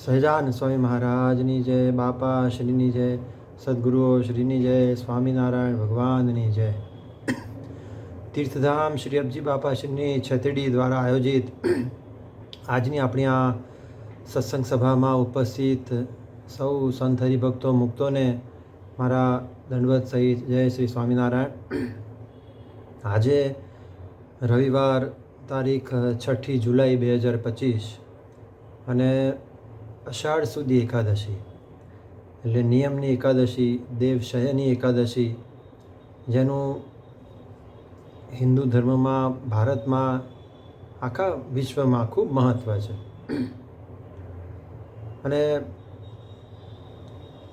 સહજાન સ્વામી મહારાજની જય, બાપા શ્રીની જય, સદગુરુઓ શ્રીની જય, સ્વામિનારાયણ ભગવાનની જય. તીર્થધામ શ્રી અબજી બાપા શ્રીની છતડી દ્વારા આયોજિત આજની આપણી આ સત્સંગ સભામાં ઉપસ્થિત સૌ સંત હરિભક્તો મુક્તોને મારા દંડવત સહિત જય શ્રી સ્વામિનારાયણ. આજે રવિવાર તારીખ 6 જુલાઈ 2025 અને અષાઢ સુધી એકાદશી એટલે નિયમની એકાદશી, દેવશયની એકાદશી, જેનું હિન્દુ ધર્મમાં, ભારતમાં, આખા વિશ્વમાં ખૂબ મહત્ત્વ છે. અને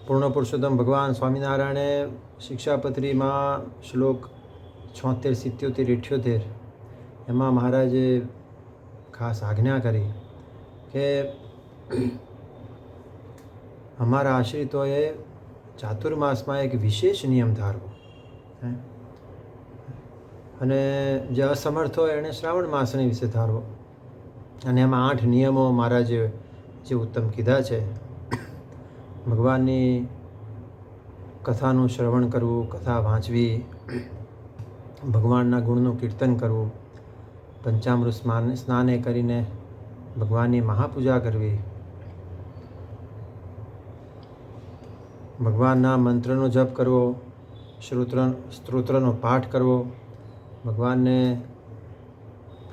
પૂર્ણ પુરુષોત્તમ ભગવાન સ્વામિનારાયણે શિક્ષાપત્રીમાં શ્લોક 76, 77, 78 એમાં મહારાજે ખાસ આજ્ઞા કરી કે અમારા આશ્રિતોએ ચાતુર્માસમાં એક વિશેષ નિયમ ધારવો, અને જે અસમર્થ હોય એણે શ્રાવણ માસની વિશે ધારવો. અને એમાં 8 નિયમો મહારાજે જે ઉત્તમ કીધા છે. ભગવાનની કથાનું શ્રવણ કરવું, કથા વાંચવી, ભગવાનના ગુણનું કીર્તન કરવું, પંચામૃત સ્નાને કરીને ભગવાનની મહાપૂજા કરવી, ભગવાનના મંત્રનો જપ કરવો, સ્તોત્રનો પાઠ કરવો, ભગવાનને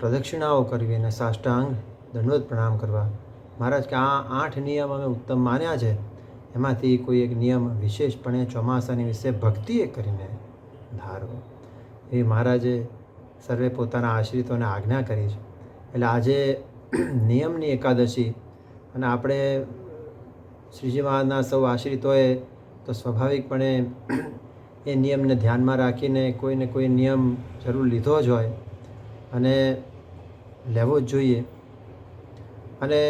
પ્રદક્ષિણાઓ કરવી અને સાષ્ટાંગ દંડવત પ્રણામ કરવા. મહારાજ કે આ 8 નિયમ અમે ઉત્તમ માન્યા છે. એમાંથી કોઈ એક નિયમ વિશેષપણે ચોમાસાની વિશે ભક્તિએ કરીને ધારવો, એ મહારાજે સર્વે પોતાના આશ્રિતોને આજ્ઞા કરી છે. એટલે આજે નિયમની એકાદશી, અને આપણે શ્રીજી મહારાજના સૌ આશ્રિતોએ તો સ્વાભાવિકપણે એ નિયમને ધ્યાનમાં રાખીને કોઈને કોઈ નિયમ જરૂર લીધો જ હોય અને લેવો જ જોઈએ. અને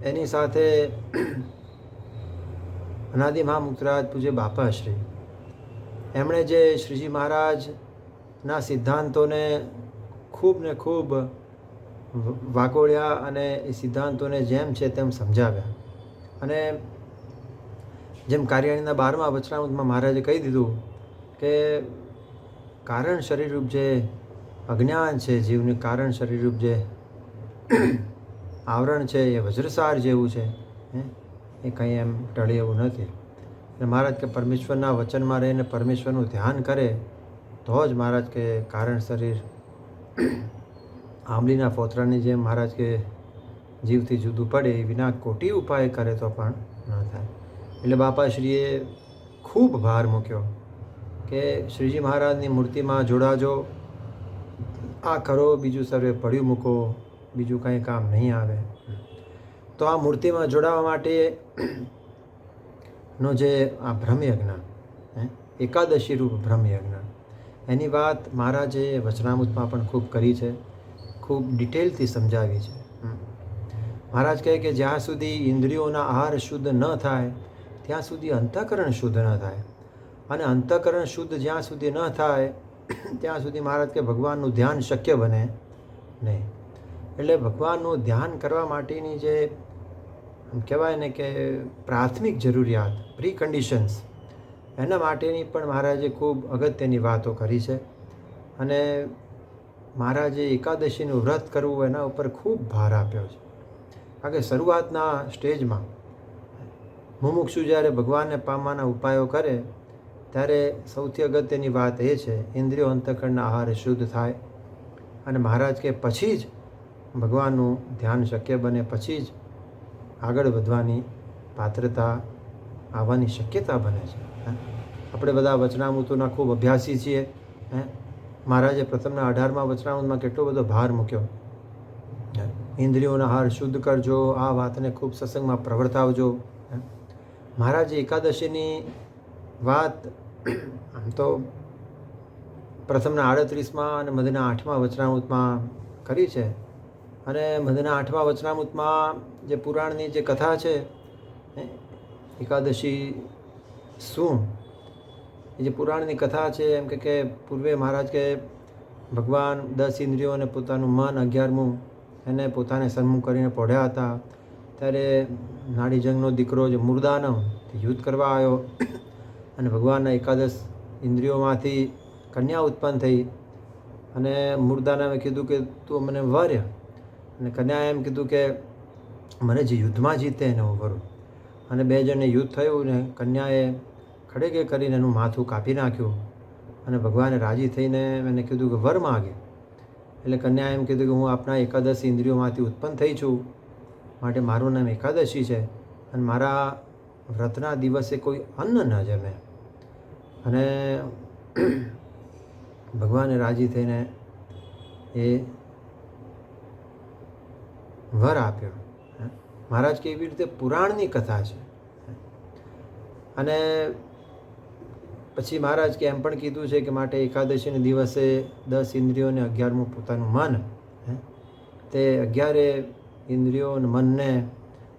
એની સાથે અનાદિ મહામુક્તરાજ પૂજ્ય બાપાશ્રી એમણે જે શ્રીજી મહારાજના સિદ્ધાંતોને ખૂબ ને ખૂબ વાગોળ્યા અને એ સિદ્ધાંતોને જેમ છે તેમ સમજાવ્યા. અને જેમ કાર્યાણીના 12મા વચનામૃતમાં મહારાજે કહી દીધું કે કારણ શરીરરૂપ જે અજ્ઞાન છે, જીવનું કારણ શરીરરૂપ જે આવરણ છે એ વજ્રસાર જેવું છે, એ કંઈ એમ ટળે એવું નથી. અને મહારાજ કે પરમેશ્વરના વચનમાં રહીને પરમેશ્વરનું ધ્યાન કરે તો જ મહારાજ કે કારણ શરીર આંબલીના ફોતરાની જેમ મહારાજ કે જીવથી જુદું પડે એ વિના કોટી ઉપાય કરે તો પણ ન થાય. એટલે બાપાશ્રીએ ખૂબ ભાર મૂક્યો કે શ્રીજી મહારાજની મૂર્તિમાં જોડાજો, આ કરો, બીજું સર્વે પડ્યું મૂકો, બીજું કંઈ કામ નહીં આવે. તો આ મૂર્તિમાં જોડાવા માટેનો જે આ બ્રહ્મયજ્ઞ, એકાદશી રૂપ બ્રહ્મયજ્ઞ, એની વાત મહારાજે વચનામૃતમાં પણ ખૂબ કરી છે, ખૂબ ડિટેલથી સમજાવી છે. મહારાજ કહે કે જ્યાં સુધી ઇન્દ્રિયોના આહાર શુદ્ધ ન થાય ત્યાં સુધી અંતઃકરણ શુદ્ધ ન થાય, અને અંતઃકરણ શુદ્ધ જ્યાં સુધી ન થાય ત્યાં સુધી મહારાજ કે ભગવાનનું ધ્યાન શક્ય બને નહીં. એટલે ભગવાનનું ધ્યાન કરવા માટેની જે કહેવાય ને કે પ્રાથમિક જરૂરિયાત, પ્રી કન્ડિશન્સ, એના માટેની પણ મહારાજે ખૂબ અગત્યની વાતો કરી છે. અને મહારાજે એકાદશીનું વ્રત કરવું એના ઉપર ખૂબ ભાર આપ્યો છે. કારણ કે શરૂઆતના સ્ટેજમાં મુમુક્ષુ જ્યારે ભગવાનને પામવાના ઉપાયો કરે ત્યારે સૌથી અગત્યની વાત એ છે ઇન્દ્રિયો અંતઃકરણના આહાર શુદ્ધ થાય. અને મહારાજ કે પછી જ ભગવાનનું ધ્યાન શક્ય બને, પછી જ આગળ વધવાની પાત્રતા આવવાની શક્યતા બને છે. આપણે બધા વચનામૃતોના ખૂબ અભ્યાસી છીએ. મહારાજે પ્રથમના 18મા વચનામૃતમાં કેટલો બધો ભાર મૂક્યો. ઇન્દ્રિયોના આહાર શુદ્ધ કરજો, આ વાતને ખૂબ સત્સંગમાં પ્રવર્તાવજો. મહારાજે એકાદશીની વાત આમ તો પ્રથમના 38મા અને મધ્યના 8મા વચનામૃતમાં કરી છે. અને મધ્યના 8મા વચનામૃતમાં જે પુરાણની જે કથા છે, એકાદશી શું, એ જે પુરાણની કથા છે, એમ કે પૂર્વે મહારાજ કે ભગવાન 10 ઇન્દ્રિયોને પોતાનું મન 11મું એને પોતાને સન્મુખ કરીને પોઢ્યા હતા. ત્યારે નાડીજંગનો દીકરો જે મૂર્દાનવ તે યુદ્ધ કરવા આવ્યો અને ભગવાનના એકાદશ ઇન્દ્રિયોમાંથી કન્યા ઉત્પન્ન થઈ અને મૂર્દાનવે કીધું કે તું મને વર. અને કન્યાએ એમ કીધું કે મને જે યુદ્ધમાં જીતે એને હું વરું. અને બે જણને યુદ્ધ થયું ને કન્યાએ ખડેગે કરીને એનું માથું કાપી નાખ્યું અને ભગવાને રાજી થઈને એને કીધું કે વર માગે. એટલે કન્યાએ એમ કીધું કે હું આપણા એકાદશ ઇન્દ્રિયોમાંથી ઉત્પન્ન થઈ છું, માટે મારું નામ એકાદશી છે અને મારા વ્રતના દિવસે કોઈ અન્ન ન જમે. અને ભગવાને રાજી થઈને એ વર આપ્યો. મહારાજ કે એવી રીતે પુરાણની કથા છે. અને પછી મહારાજ કે એમ પણ કીધું છે કે માટે એકાદશીના દિવસે 10 ઇન્દ્રિયોને 11મું પોતાનું મન, તે 11 ઇન્દ્રિયો અને મનને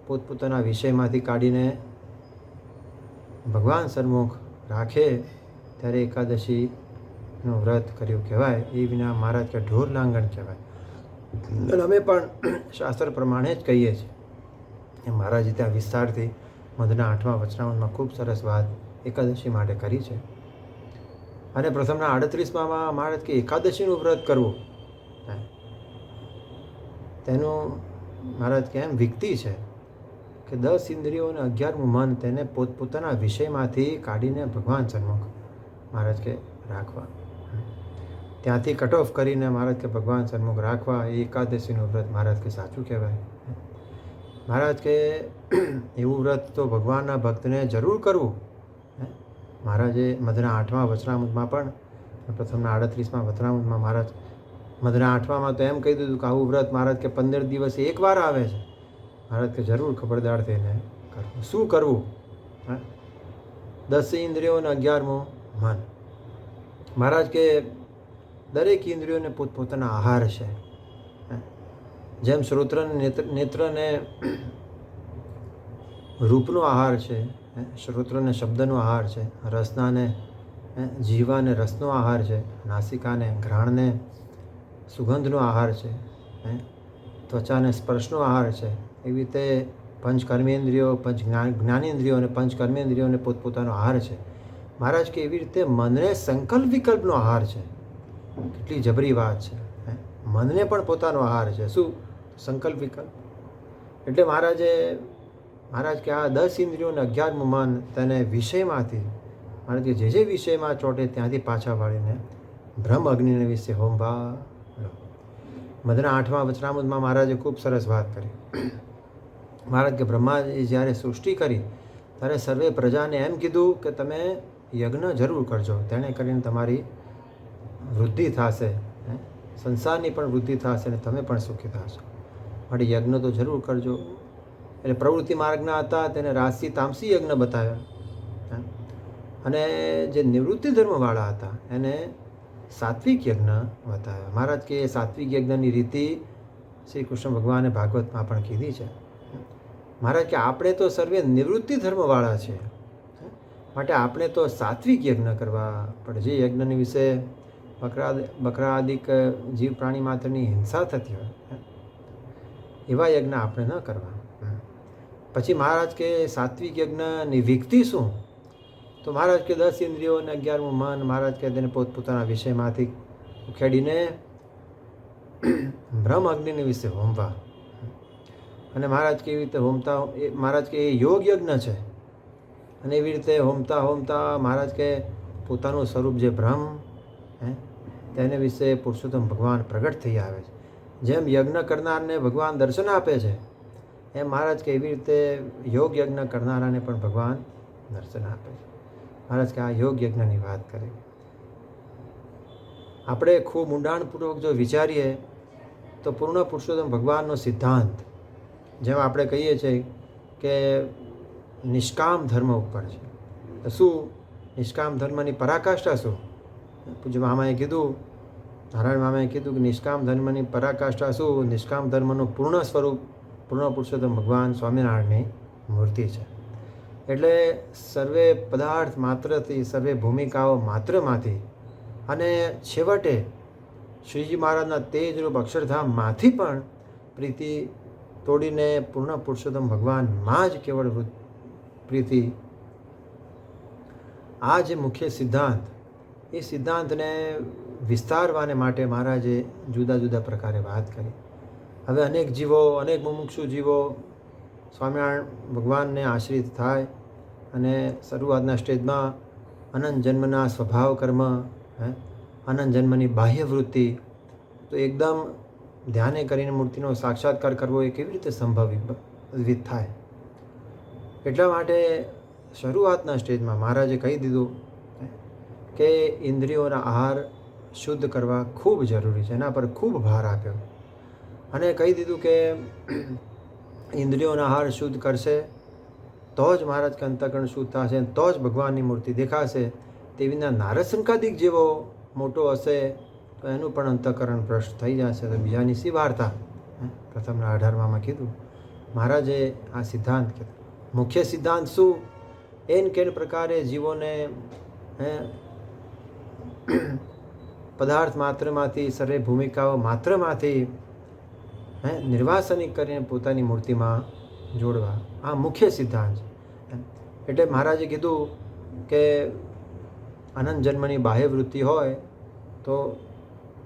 પોતપોતાના વિષયમાંથી કાઢીને ભગવાન સન્મુખ રાખે ત્યારે એકાદશીનું વ્રત કર્યું કહેવાય. એ વિના મહારાજ કે ઢોર લાંગણ કહેવાય. અને અમે પણ શાસ્ત્ર પ્રમાણે જ કહીએ છીએ. મહારાજે ત્યાં વિસ્તારથી મધના 8મા વચનામૃતમાં ખૂબ સરસ વાત એકાદશી માટે કરી છે. અને પ્રથમના 38માં મહારાજ કે એકાદશીનું વ્રત કરવું તેનું મહારાજ કે એમ વિકતી છે કે 10 ઇન્દ્રિયો અને 11મું મન તેને પોતપોતાના વિષયમાંથી કાઢીને ભગવાન સન્મુખ મહારાજ કે રાખવા, ત્યાંથી કટ ઓફ કરીને મહારાજ કે ભગવાન સન્મુખ રાખવા એ એકાદશીનું વ્રત મહારાજ કે સાચું કહેવાય. મહારાજ કે એવું વ્રત તો ભગવાનના ભક્તને જરૂર કરવું. મહારાજે મધના 8મા વચનામૃતમાં પણ પ્રથમના 38મા વચનામૃતમાં મહારાજ મધના 8મામાં તો એમ કહી દીધું કે આવું વ્રત મહારાજ કે 15 દિવસે એકવાર આવે છે. મહારાજ કે જરૂર ખબરદાર થઈને કરવું. શું કરવું? 10 ઇન્દ્રિયો અને 11મું મન. મહારાજ કે દરેક ઇન્દ્રિયોને પોતપોતાના આહાર છે. જેમ શ્રોત્રને નેત્રને રૂપનો આહાર છે, શ્રોત્રને શબ્દનો આહાર છે, રસનાને જીવાને રસનો આહાર છે, નાસિકાને ઘ્રાણને સુગંધનો આહાર છે, ત્વચાને સ્પર્શનો આહાર છે. એવી રીતે પંચ કર્મેન્દ્રિયો, પંચ જ્ઞાનેન્દ્રિયો અને પંચ કર્મેન્દ્રિયોને પોતપોતાનો આહાર છે. મહારાજ કે એવી રીતે મનને સંકલ્પ વિકલ્પનો આહાર છે. કેટલી જબરી વાત છે. મનને પણ પોતાનો આહાર છે. શું? સંકલ્પ વિકલ્પ. એટલે મહારાજ કે આ 10 ઇન્દ્રિયો અને 11મું મન તેને વિષયમાંથી મહારાજ કે જે વિષયમાં ચોટે ત્યાંથી પાછા વાળીને બ્રહ્મ અગ્નિને વિશે હોમવા. મધના 8મા વચનામૃતમાં મહારાજે ખૂબ સરસ વાત કરી. મહારાજ કે બ્રહ્માએ જ્યારે સૃષ્ટિ કરી ત્યારે સર્વે પ્રજાને એમ કીધું કે તમે યજ્ઞ જરૂર કરજો, તેણે કરીને તમારી વૃદ્ધિ થશે, સંસારની પણ વૃદ્ધિ થશે અને તમે પણ સુખી થશો. માટે યજ્ઞ તો જરૂર કરજો. એટલે પ્રવૃત્તિ માર્ગના હતા તેને રાજસી તામસી યજ્ઞ બતાવ્યા અને જે નિવૃત્તિ ધર્મવાળા હતા એને સાત્વિક યજ્ઞ બતાવ્યા. મહારાજ કે સાત્વિક યજ્ઞની રીતિ શ્રી કૃષ્ણ ભગવાને ભાગવતમાં પણ કીધી છે. મહારાજ કે આપણે તો સર્વે નિવૃત્તિ ધર્મવાળા છે, માટે આપણે તો સાત્વિક યજ્ઞ કરવા પડે. જે યજ્ઞની વિશે બકરા આદિક જીવ પ્રાણી માત્રની હિંસા થતી હોય એવા યજ્ઞ આપણે ન કરવા. પછી મહારાજ કે સાત્વિક યજ્ઞની વિકતિ શું? તો મહારાજ કે 10 ઇન્દ્રિયો અને 11મું મન મહારાજ કે તેને પોતપોતાના વિષયમાંથી ઉખેડીને બ્રહ્મ અગ્નિને વિશે હોમવા. અને મહારાજ કે એવી રીતે હોમતા મહારાજ કે એ યોગ યજ્ઞ છે. અને એવી રીતે હોમતા હોમતા મહારાજ કે પોતાનું સ્વરૂપ જે બ્રહ્મ તેને વિશે પુરુષોત્તમ ભગવાન પ્રગટ થઈ આવે છે. જેમ યજ્ઞ કરનારને ભગવાન દર્શન આપે છે એમ મહારાજ કે એવી રીતે યોગ યજ્ઞ કરનારાને પણ ભગવાન દર્શન આપે છે. મહારાજ કે આ યોગ યજ્ઞની વાત કરી. આપણે ખૂબ ઊંડાણપૂર્વક જો વિચારીએ તો પૂર્ણ પુરુષોત્તમ ભગવાનનો સિદ્ધાંત જેમ આપણે કહીએ છીએ કે નિષ્કામ ધર્મ ઉપર છે. તો શું નિષ્કામ ધર્મની પરાકાષ્ઠા શું? પૂજ્ય મામાએ કીધું, નારાયણ મામાએ કીધું કે નિષ્કામ ધર્મની પરાકાષ્ઠા શું? નિષ્કામ ધર્મનું પૂર્ણ સ્વરૂપ પૂર્ણ પુરુષોત્તમ ભગવાન સ્વામિનારાયણની મૂર્તિ છે. એટલે સર્વે પદાર્થ માત્રથી, સર્વે ભૂમિકાઓ માત્રમાંથી અને છેવટે શ્રીજી મહારાજના તેજરૂપ અક્ષરધામમાંથી પણ પ્રીતિ તોડીને પૂર્ણ પુરુષોત્તમ ભગવાનમાં જ કેવળ પ્રીતિ, આ જે મુખ્ય સિદ્ધાંત, એ સિદ્ધાંતને વિસ્તારવાને માટે મહારાજે જુદા જુદા પ્રકારે વાત કરી. હવે અનેક જીવો, અનેક મુમુક્ષુ જીવો સ્વામિનારાયણ ભગવાનને આશ્રિત થાય અને શરૂઆતના સ્ટેજમાં અનંત જન્મના સ્વભાવ કર્મ, અનંત જન્મની બાહ્ય વૃત્તિ, તો એકદમ ધ્યાને કરીને મૂર્તિનો સાક્ષાત્કાર કરવો એ કેવી રીતે સંભવિત થાય? એટલા માટે શરૂઆતના સ્ટેજમાં મહારાજે કહી દીધું કે ઇન્દ્રિયોના આહાર શુદ્ધ કરવા ખૂબ જરૂરી છે, એના પર ખૂબ ભાર આપ્યો અને કહી દીધું કે ઇન્દ્રિયોના આહાર શુદ્ધ કરશે તો જ મહારાજ કે અંતઃકરણ શુદ્ધ થશે, તો જ ભગવાનની મૂર્તિ દેખાશે. તેવીના નારસંકાદિક જેવો મોટો હશે તો એનું પણ અંતઃકરણ ભ્રષ્ટ થઈ જશે, તો બીજાની શી વાર્તા? પ્રથમના 18માં કીધું મહારાજે આ સિદ્ધાંત કીધું. મુખ્ય સિદ્ધાંત શું? એન કેન પ્રકારે જીવોને પદાર્થ માત્રમાંથી, સર્વે ભૂમિકાઓ માત્રમાંથી નિર્વાસનિક કરીને પોતાની મૂર્તિમાં જોડવા, આ મુખ્ય સિદ્ધાંત છે. એટલે મહારાજે કીધું કે અનંત જન્મની બાહ્ય વૃત્તિ હોય તો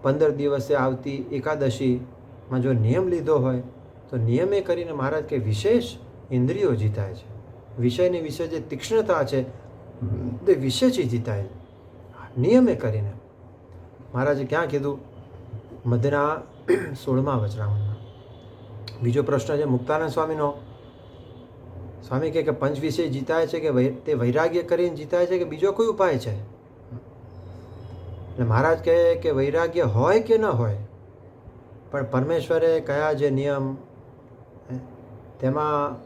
15 દિવસે આવતી એકાદશીમાં જો નિયમ લીધો હોય તો નિયમે કરીને મહારાજ કે વિશેષ ઇન્દ્રિયો જીતાય છે. વિષયની વિશે જે તીક્ષ્ણતા છે તે વિશેષ જીતાય છે નિયમે કરીને. મહારાજે ક્યાં કીધું? મધ્યના 16મા વચનામૃતમાં. બીજો પ્રશ્ન છે મુક્તાનંદ સ્વામીનો. સ્વામી કે પંચ વિષય જીતાય છે કે તે વૈરાગ્ય કરીને જીતાય છે કે બીજો કોઈ ઉપાય છે? એટલે મહારાજ કહે કે વૈરાગ્ય હોય કે ન હોય, પણ પરમેશ્વરે કયા જે નિયમ તેમાં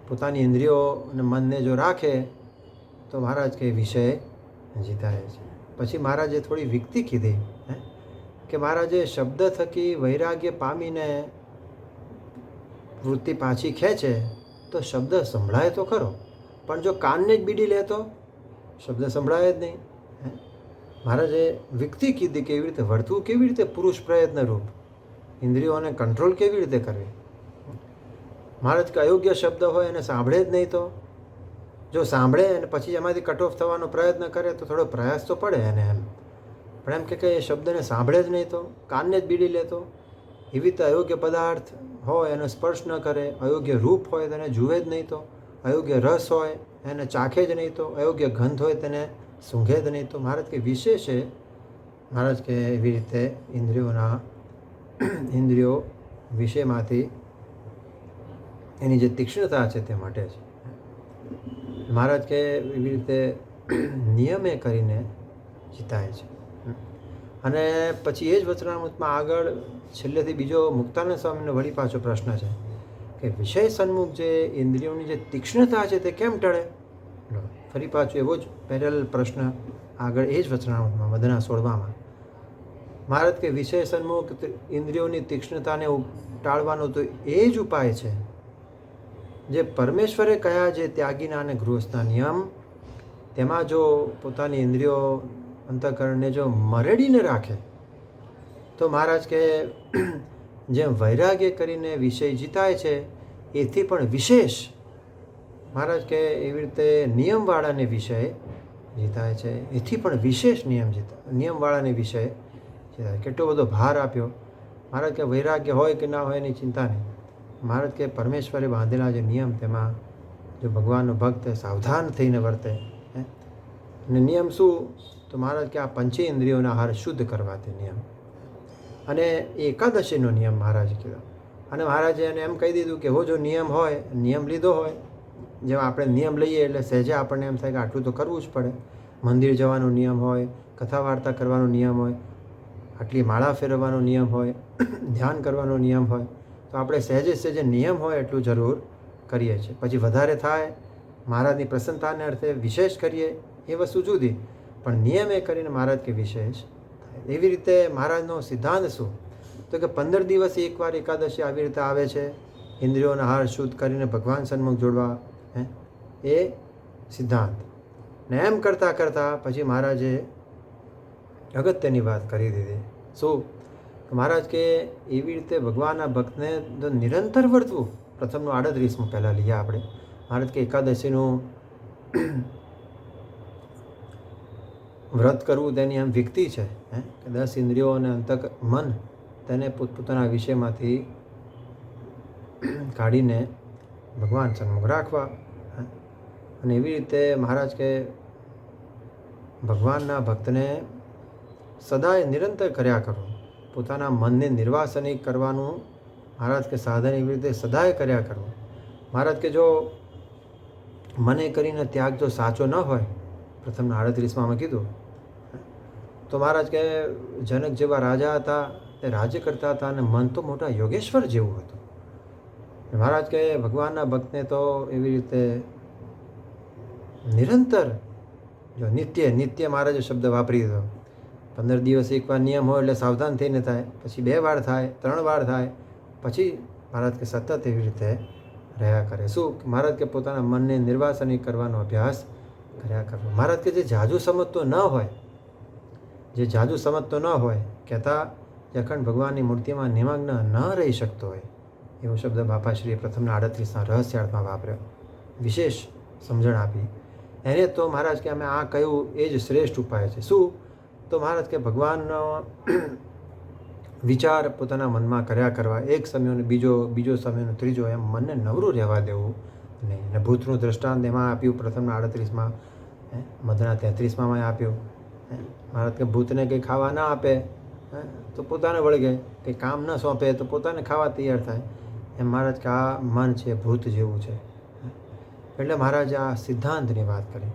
પોતાની ઇન્દ્રિયો અને મનને જો રાખે તો મહારાજ કે વિષય જીતાય છે. પછી મહારાજે થોડી વિકતિ કીધી કે મહારાજે શબ્દ થકી વૈરાગ્ય પામીને વૃત્તિ પાછી ખેંચે તો શબ્દ સંભળાય તો ખરો, પણ જો કાનને જ બીડી લે તો શબ્દ સંભળાય જ નહીં. મહારાજે વિકતિ કીધી કેવી રીતે વર્તવું, કેવી રીતે પુરુષ પ્રયત્ન રૂપ ઇન્દ્રિયોને કંટ્રોલ કેવી રીતે કરવી. મહારાજ કે અયોગ્ય શબ્દ હોય એને સાંભળે જ નહીં, તો જો સાંભળે અને પછી એમાંથી કટ ઓફ થવાનો પ્રયત્ન કરે તો થોડો પ્રયાસ તો પડે એને એમ, પણ એમ કે એ શબ્દને સાંભળે જ નહીં તો કાનને જ બીડી લેતો. એવી રીતે અયોગ્ય પદાર્થ હોય એને સ્પર્શ ન કરે, અયોગ્ય રૂપ હોય તેને જુએ જ નહીં તો, અયોગ્ય રસ હોય એને ચાખે જ નહીં તો, અયોગ્ય ગંધ હોય તેને સૂંઘે જ નહીં તો. મહારાજ કે વિશેષે મહારાજ કે એવી રીતે ઇન્દ્રિયો વિષયમાંથી એની જે તીક્ષ્ણતા છે તે માટે છે. મહારાજ કે એવી રીતે નિયમે કરીને જીતાય છે. અને પછી એ જ વચનામૃતમાં આગળ છેલ્લેથી બીજો મુક્તાનંદ સ્વામીનો વળી પાછો પ્રશ્ન છે કે વિષય સન્મુખ જે ઇન્દ્રિયોની જે તીક્ષ્ણતા છે તે કેમ ટળે? ફરી પાછું એવો જ પેરેલલ પ્રશ્ન આગળ એ જ વચનામૃતમાં મધ્યના 16માં. મહારાજ કે વિષય સન્મુખ ઇન્દ્રિયોની તીક્ષ્ણતાને ટાળવાનો તો એ જ ઉપાય છે જે પરમેશ્વરે કયા જે ત્યાગીના અને ગૃહસ્થના નિયમ, તેમાં જો પોતાની ઇન્દ્રિયો અંતઃકરણને જો મરેડીને રાખે તો મહારાજ કે જેમ વૈરાગ્ય કરીને વિષય જીતાય છે એથી પણ વિશેષ મહારાજ કે એવી રીતે નિયમવાળાને વિષય જીતાય છે, એથી પણ વિશેષ નિયમવાળાને વિષય જીતાય. કેટલો બધો ભાર આપ્યો મહારાજ કે વૈરાગ્ય હોય કે ના હોય એની ચિંતા નહીં. મહારાજ કે પરમેશ્વરે બાંધેલા જે નિયમ તેમાં જો ભગવાનનો ભક્ત સાવધાન થઈને વર્તે અને નિયમ શું તો મહારાજ કે આ પંચેન્દ્રિયોના આહાર શુદ્ધ કરવા તે નિયમ, અને એકાદશીનો નિયમ મહારાજે કીધો. અને મહારાજે એને એમ કહી દીધું કે હો જો નિયમ હોય, નિયમ લીધો હોય, જેમ આપણે નિયમ લઈએ એટલે સહેજે આપણને એમ થાય કે આટલું તો કરવું જ પડે. મંદિર જવાનો નિયમ હોય, કથા વાર્તા કરવાનો નિયમ હોય, આટલી માળા ફેરવવાનો નિયમ હોય, ધ્યાન કરવાનો નિયમ હોય, તો આપણે સહેજે નિયમ હોય એટલું જરૂર કરીએ છીએ. પછી વધારે થાય મહારાજની પ્રસન્નતાને અર્થે વિશેષ કરીએ એ વસ્તુ જુદી, પણ નિયમે કરીને મહારાજ કે વિશેષ થાય. એવી રીતે મહારાજનો સિદ્ધાંત શું તો કે 15 દિવસે એકવાર એકાદશી આવી રીતે આવે છે, ઇન્દ્રિયોના આહાર શુદ્ધ કરીને ભગવાન સન્મુખ જોડવા, એ સિદ્ધાંત. ને એમ કરતાં પછી મહારાજે અગત્યની વાત કરી દીધી. શું મહારાજ કે એવી રીતે ભગવાનના ભક્તને જો નિરંતર વર્તવું, પ્રથમનું 38મું પહેલાં લઈએ આપણે. મહારાજ કે એકાદશીનું વ્રત કરવું તેની આમ વ્યક્તિ છે, કે 10 ઇન્દ્રિયો અને મન તેને પોતપોતાના વિષયમાંથી કાઢીને ભગવાન સન્મુખ રાખવા. અને એવી રીતે મહારાજ કે ભગવાનના ભક્તને સદાય નિરંતર કર્યા કરો. પોતાના મનને નિર્વાસનિક કરવાનું મહારાજ કે સાધન એવી રીતે સદાય કર્યા કરવું. મહારાજ કે જો મને કરીને ત્યાગ જો સાચો ન હોય, પ્રથમના 38માં કીધું, તો મહારાજ કે જનક જેવા રાજા હતા, તે રાજ્ય કરતા હતા અને મન તો મોટા યોગેશ્વર જેવું હતું. મહારાજ કે ભગવાનના ભક્તને તો એવી રીતે નિરંતર જો નિત્ય મહારાજે શબ્દ વાપરી દીધો. 15 દિવસ એકવાર નિયમ હોય એટલે સાવધાન થઈને થાય, પછી 2 વાર થાય, 3 વાર થાય, પછી મહારાજ કે સતત એવી રીતે રહ્યા કરે. શું? મહારાજ કે પોતાના મનને નિર્વાસનિક કરવાનો અભ્યાસ કર્યા કરવો. મહારાજ કે જે જાજુ સમજતો ન હોય, કહેતા જે અખંડ ભગવાનની મૂર્તિમાં નિમગ્ન ન રહી શકતો હોય, એવો શબ્દ બાપાશ્રીએ પ્રથમના 38ના રહસ્યાર્થમાં વાપર્યો, વિશેષ સમજણ આપી. એને તો મહારાજ કે અમે આ કહ્યું એ જ શ્રેષ્ઠ ઉપાય છે. શું? તો મહારાજ કે ભગવાનનો વિચાર પોતાના મનમાં કર્યા કરવા, એક સમયનો બીજો સમયનો ત્રીજો, એમ મનને નવરું રહેવા દેવું નહીં. અને ભૂતનું દ્રષ્ટાંત એમાં આપ્યું પ્રથમના 38માં, મધના 33માં આપ્યું. મહારાજ કે ભૂતને કંઈ ખાવા ના આપે તો પોતાને વળગે, કંઈ કામ ન સોંપે તો પોતાને ખાવા તૈયાર થાય. એમ મહારાજ કે આ મન છે ભૂત જેવું છે. એટલે મહારાજ આ સિદ્ધાંતની વાત કરી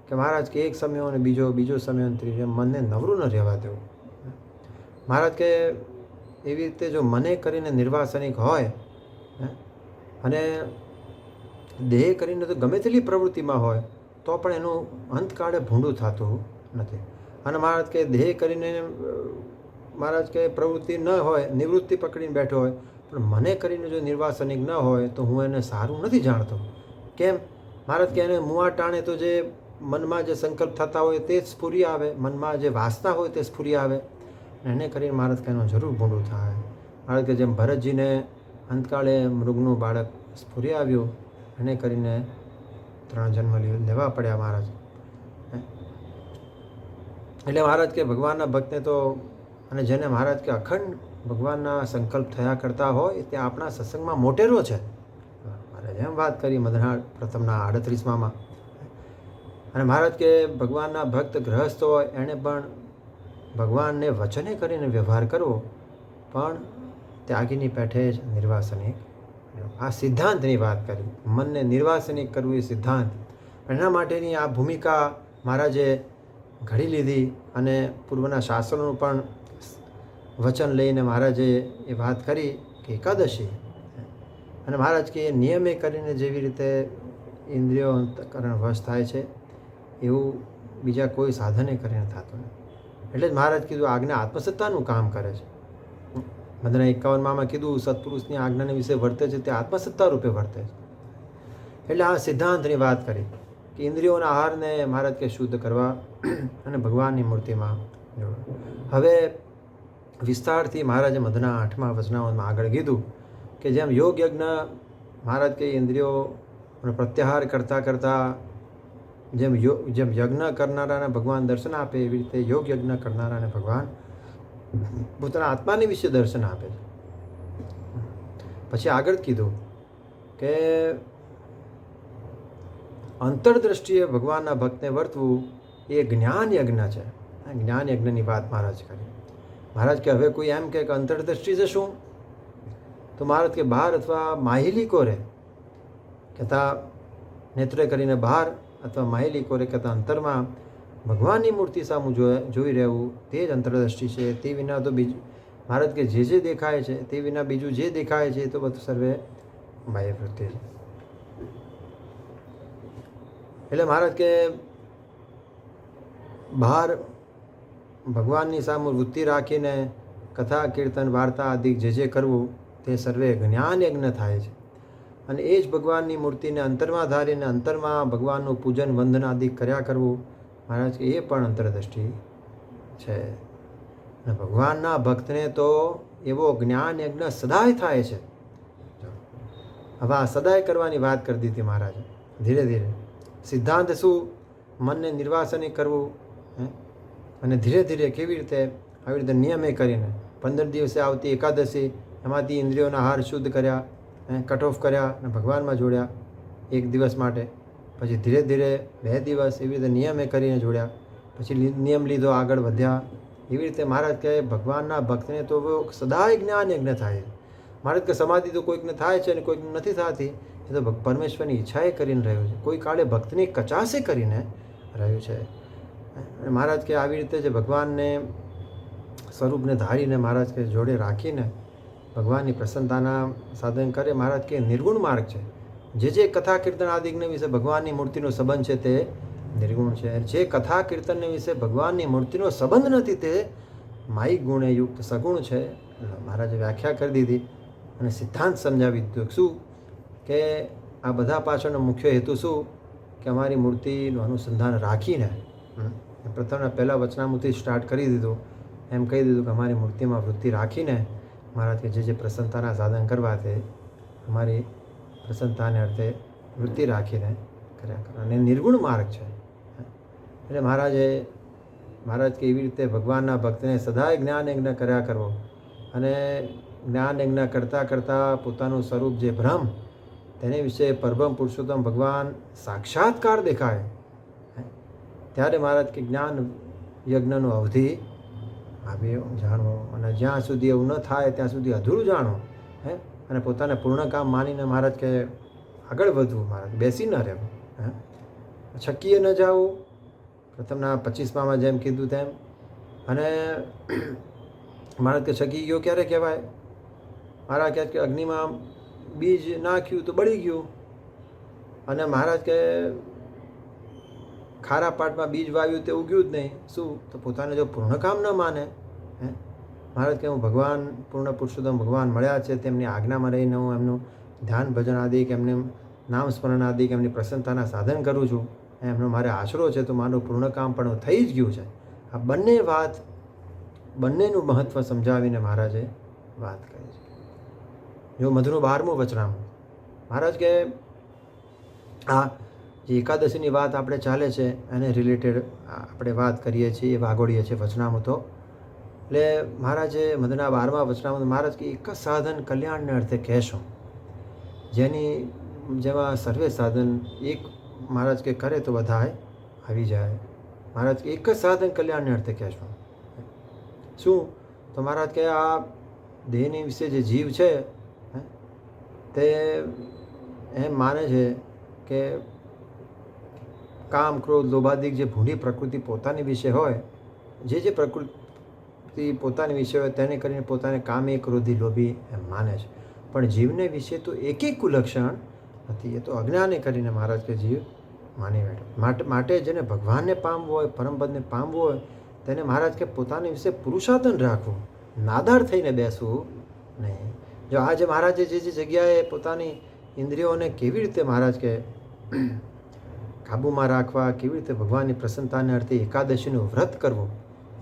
કે મહારાજ કે એક સમયો અને બીજો સમયો અને ત્રીજો, મનને નવરું ન રહેવા દેવું. મહારાજ કે એવી રીતે જો મને કરીને નિર્વાસનિક હોય અને દેહ કરીને તો ગમે તેટલી પ્રવૃત્તિમાં હોય તો પણ એનું અંતકાળે ભૂંડું થતું નથી. અને મહારાજ કે દેહ કરીને મહારાજ કે પ્રવૃત્તિ ન હોય, નિવૃત્તિ પકડીને બેઠો હોય, પણ મને કરીને જો નિર્વાસનિક ન હોય તો હું એને સારું નથી જાણતો. કેમ? મહારાજ કે એને મુઆ ટાણે તો જે મનમાં જે સંકલ્પ થતા હોય તે જ સ્ફુરી આવે, મનમાં જે વાસના હોય તે સ્ફુરી આવે. એને કરીને મહારાજ કે એનું જરૂર ભૂંડું થાય. મહારાજ કે જેમ ભરતજીને અંતકાળે મૃગનું બાળક સ્ફુરી આવ્યું, એને કરીને 3 જન્મ લેવા પડ્યા મહારાજ. એટલે મહારાજ કે ભગવાનના ભક્તને તો, અને જેને મહારાજ કે અખંડ ભગવાનના સંકલ્પ થયા કરતા હોય તે આપણા સત્સંગમાં મોટેરો છે. મહારાજ એમ વાત કરી પ્રથમના 38માં. અને મહારાજ કે ભગવાનના ભક્ત ગ્રહસ્થ હોય એણે પણ ભગવાનને વચને કરીને વ્યવહાર કરવો, પણ ત્યાગીની પેઠે જ નિર્વાસનિક. આ સિદ્ધાંતની વાત કરી, મનને નિર્વાસનિક કરવું એ સિદ્ધાંત. એના માટેની આ ભૂમિકા મહારાજે ઘડી લીધી. અને પૂર્વના શાસ્ત્રોનું પણ વચન લઈને મહારાજે એ વાત કરી કે એકાદશી, અને મહારાજ કે નિયમે કરીને જેવી રીતે ઇન્દ્રિયો અંતઃકરણ વશ થાય છે, એવું બીજા કોઈ સાધને કરીને થતું નથી. એટલે જ મહારાજ કીધું આજ્ઞા આત્મસત્તાનું કામ કરે છે. મધના 51માં કીધું સત્પુરુષની આજ્ઞાને વિશે વર્તે છે તે આત્મસત્તા રૂપે વર્તે છે. એટલે આ સિદ્ધાંતની વાત કરી કે ઇન્દ્રિયોના આહારને મહારાજ કે શુદ્ધ કરવા અને ભગવાનની મૂર્તિમાં જોડવા. હવે વિસ્તારથી મહારાજે મધના 8મા વચનાઓમાં આગળ કીધું કે જેમ યોગ યજ્ઞ મહારાજ કે ઇન્દ્રિયોનો પ્રત્યાહાર કરતાં જેમ યજ્ઞ કરનારાને ભગવાન દર્શન આપે, એવી રીતે યોગ યજ્ઞ કરનારાને ભગવાન પોતાના આત્માની વિશે દર્શન આપે છે. પછી આગળ કીધું કે અંતરદ્રષ્ટિએ ભગવાનના ભક્તને વર્તવું એ જ્ઞાન યજ્ઞ છે. જ્ઞાન યજ્ઞની વાત મહારાજ કરી. મહારાજ કે હવે કોઈ એમ કે અંતરદ્રષ્ટિ છે શું? તો મહારાજ કે બહાર અથવા માહિલી કોરે કહેતા નેત્રે કરીને બહાર અથવા માહિલી કોરે કહેતા અંતરમાં ભગવાનની મૂર્તિ સામું જોઈ રહેવું તે જ અંતરદ્રષ્ટિ છે. તે વિના તો બીજું મહારાજ કે જે દેખાય છે તે વિના બીજું જે દેખાય છે એ તો બધું સર્વે બાહ્ય વૃત્તિ છે. એટલે મહારાજ કે બહાર ભગવાનની સામે વૃત્તિ રાખીને કથા કીર્તન વાર્તા આદિ જે કરવું તે સર્વે જ્ઞાન યજ્ઞ થાય છે. અને એ જ ભગવાનની મૂર્તિને અંતરમાં ધારીને અંતરમાં ભગવાનનું પૂજન વંદન આદિ કર્યા કરવું, મહારાજ કે એ પણ અંતરદ્રષ્ટિ છે. અને ભગવાનના ભક્તને તો એવો જ્ઞાન યજ્ઞ સદાય થાય છે. હવે આ સદાય કરવાની વાત કરી દીધી મહારાજે. ધીરે ધીરે સિદ્ધાંત શું? મનને નિર્વાસની કરવું, અને ધીરે ધીરે કેવી રીતે આવી રીતે નિયમે કરીને 15 દિવસે આવતી એકાદશી એમાંથી ઇન્દ્રિયોના હાર શુદ્ધ કર્યા, કટ ઓફ કર્યા અને ભગવાનમાં જોડ્યા 1 દિવસ માટે. પછી ધીરે ધીરે 2 દિવસ એવી રીતે નિયમે કરીને જોડ્યા. પછી નિયમ લીધો, આગળ વધ્યા. એવી રીતે મહારાજ કહે ભગવાનના ભક્તને તો સદાય જ્ઞાન યજ્ઞ થાય છે. મહારાજ કે સમાધિ તો કોઈકને થાય છે અને કોઈકને નથી થતી. એ તો પરમેશ્વરની ઈચ્છાએ કરીને રહ્યું છે, કોઈ કાળે ભક્તની કચાસે કરીને રહ્યું છે. અને મહારાજ કે આવી રીતે જે ભગવાનને સ્વરૂપને ધારીને મહારાજ કે જોડે રાખીને ભગવાનની પ્રસન્નતાના સાધન કરે. મહારાજ કે નિર્ગુણ માર્ગ છે. જે કથા કીર્તન આદિને વિશે ભગવાનની મૂર્તિનો સંબંધ છે તે નિર્ગુણ છે. જે કથા કીર્તનને વિશે ભગવાનની મૂર્તિનો સંબંધ નથી તે માયિક ગુણે યુક્ત સગુણ છે. મહારાજે વ્યાખ્યા કરી દીધી અને સિદ્ધાંત સમજાવી દીધો. શું કે આ બધા પાછળનો મુખ્ય હેતુ શું કે અમારી મૂર્તિનું અનુસંધાન રાખીને પ્રથમના પહેલાં વચનામૃતથી સ્ટાર્ટ કરી દીધું. એમ કહી દીધું કે અમારી મૂર્તિમાં વૃત્તિ રાખીને મહારાજ કે જે પ્રસન્નતાના સાધન કરવા તે અમારી પ્રસન્નતાને અર્થે વૃત્તિ રાખીને કર્યા કરો. અને નિર્ગુણ માર્ગ છે. એટલે મહારાજ કે એવી રીતે ભગવાનના ભક્તને સદાય જ્ઞાન યજ્ઞ કર્યા કરવો. અને જ્ઞાન યજ્ઞ કરતાં કરતાં પોતાનું સ્વરૂપ જે બ્રહ્મ તેને વિશે પરબ્રહ્મ પુરુષોત્તમ ભગવાન સાક્ષાત્કાર દેખાય ત્યારે મહારાજ કે જ્ઞાન યજ્ઞનો અવધિ આવ્યો જાણવો. અને જ્યાં સુધી એવું ન થાય ત્યાં સુધી અધૂરું જાણવું. અને પોતાને પૂર્ણ કામ માનીને મહારાજ કે આગળ વધવું. મહારાજ બેસી ન રહેવું, છક્કીએ ન જવું. પ્રથમના 25માં જેમ કીધું તેમ. અને મહારાજ કે છકી ગયો ક્યારે કહેવાય? મહારાજ કહે કે અગ્નિમાં બીજ નાખ્યું તો બળી ગયું. અને મહારાજ કે ખારા પાટમાં બીજ વાવ્યું તે ઉગ્યું જ નહીં. શું? તો પોતાને જો પૂર્ણ કામ ન માને. મહારાજ કે હું ભગવાન પૂર્ણ પુરુષોત્તમ ભગવાન મળ્યા છે તેમની આજ્ઞામાં રહીને હું એમનું ધ્યાન ભજન આદિ કે એમને નામ સ્મરણ આદિ કે એમની પ્રસન્નતાના સાધન કરું છું. એમનો મારે આશરો છે તો મારું પૂર્ણ કામ પણ થઈ જ ગયું છે. આ બંનેનું મહત્ત્વ સમજાવીને મહારાજે વાત કરી છે. જો મધુનું 12મું વચનામૃત. મહારાજ કે આ જે એકાદશીની વાત આપણે ચાલે છે એને રિલેટેડ આપણે વાત કરીએ છીએ, વાગોડીએ છીએ વચનામૃતો. એટલે મહારાજે મધના 12મા વચનામૃત મહારાજ કે એક જ સાધન કલ્યાણને અર્થે કહેશો જેમાં સર્વે સાધન એક મહારાજ કે કરે તો બધાય આવી જાય. મહારાજ કે એક જ સાધન કલ્યાણને અર્થે કહેશો. શું? તો મહારાજ કે આ દેહની વિશે જે જીવ છે તે એમ માને છે કે કામ ક્રોધ લોભાદિક જે ભૂંડી પ્રકૃતિ પોતાની વિશે હોય, જે પ્રકૃતિ પોતાની વિશે હોય તેને કરીને પોતાને કામી ક્રોધી લોભી એમ માને છે. પણ જીવને વિશે તો એક કુલક્ષણ નથી. એ તો અજ્ઞાને કરીને મહારાજ કે જીવ માની બેઠો. માટે જેને ભગવાનને પામવું હોય, પરમપદને પામવું હોય તેને મહારાજ કે પોતાની વિશે પુરુષાર્થન રાખવું, નાદાર થઈને બેસવું નહીં. જો આજે મહારાજે જે જગ્યાએ પોતાની ઇન્દ્રિયોને કેવી રીતે મહારાજ કે કાબૂમાં રાખવા, કેવી રીતે ભગવાનની પ્રસન્નતાને અર્થે એકાદશીનું વ્રત કરવું,